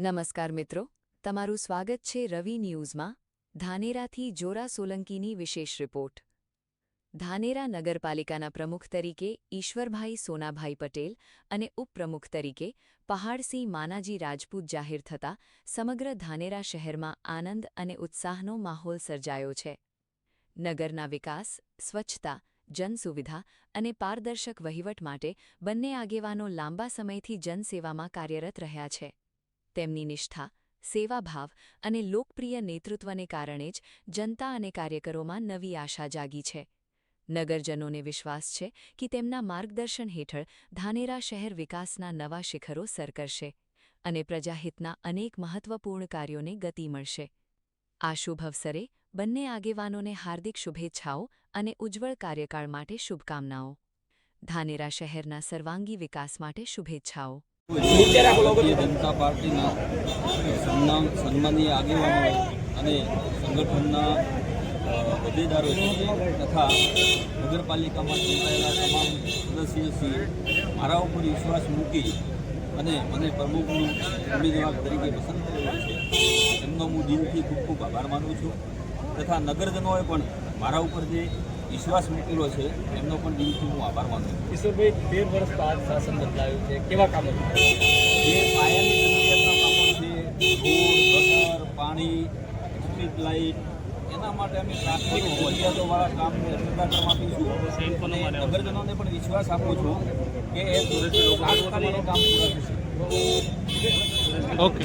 નમસ્કાર મિત્રો, તમારું સ્વાગત છે રવિ ન્યૂઝમાં. ધાનેરાથી જોરા સોલંકીની વિશેષ રિપોર્ટ. ધાનેરા નગરપાલિકાના પ્રમુખ તરીકે ઈશ્વરભાઈ સોનાભાઈ પટેલ અને ઉપપ્રમુખ તરીકે પહાડસિંહ માનાજી રાજપૂત જાહેર થતાં સમગ્ર ધાનેરા શહેરમાં આનંદ અને ઉત્સાહનો માહોલ સર્જાયો છે. નગરના વિકાસ, સ્વચ્છતા, જનસુવિધા અને પારદર્શક વહીવટ માટે બંને આગેવાનો લાંબા સમયથી જનસેવામાં કાર્યરત રહ્યા છે. તેમની નિષ્ઠા, સેવાભાવ અને લોકપ્રિય નેતૃત્વને કારણે જ જનતા અને કાર્યકરોમાં નવી આશા જાગી છે. નગરજનોને વિશ્વાસ છે કે તેમના માર્ગદર્શન હેઠળ ધાનેરા શહેર વિકાસના નવા શિખરો સર કરશે અને પ્રજાહિતના અનેક મહત્વપૂર્ણ કાર્યોને ગતિ મળશે. આ શુભ અવસરે બંને આગેવાનોને હાર્દિક શુભેચ્છાઓ અને ઉજ્જવળ કાર્યકાળ માટે શુભકામનાઓ. ધાનેરા શહેરના સર્વાંગી વિકાસ માટે શુભેચ્છાઓ. ભારતીય જનતા પાર્ટીના સન્માનીય આગેવાનો અને સંગઠનના હોદ્દેદારો તથા નગરપાલિકામાં ચૂંટાયેલા તમામ સદસ્યશ્રીએ મારા ઉપર વિશ્વાસ મૂકી અને મને પ્રમુખનું ઉમેદવાર તરીકે પસંદ કરેલો છે. એમનો હું દિલથી ખૂબ ખૂબ આભાર માનું છું તથા નગરજનોએ પણ મારા ઉપર જે વિશ્વાસ મૂકેલો છે એમનો પણ દિલથી હું આભાર માનું છું. ઈશ્વરભાઈ 13 વર્ષ બાદ શાસન બદલાયું છે, કેવા કામો જે પાયાની જરૂરિયાતના કામો છે, રોડ, ગટર, પાણી, સ્ટ્રીટ લાઇટ, એના માટે અમે પ્રાથમિક જરૂરિયાતોવાળા કામને અગ્રતા કરવા આપીશું અને નગરજનોને પણ વિશ્વાસ આપું છું કે એ તાત્કાલિક કામ પૂરા થશે. ઓકે.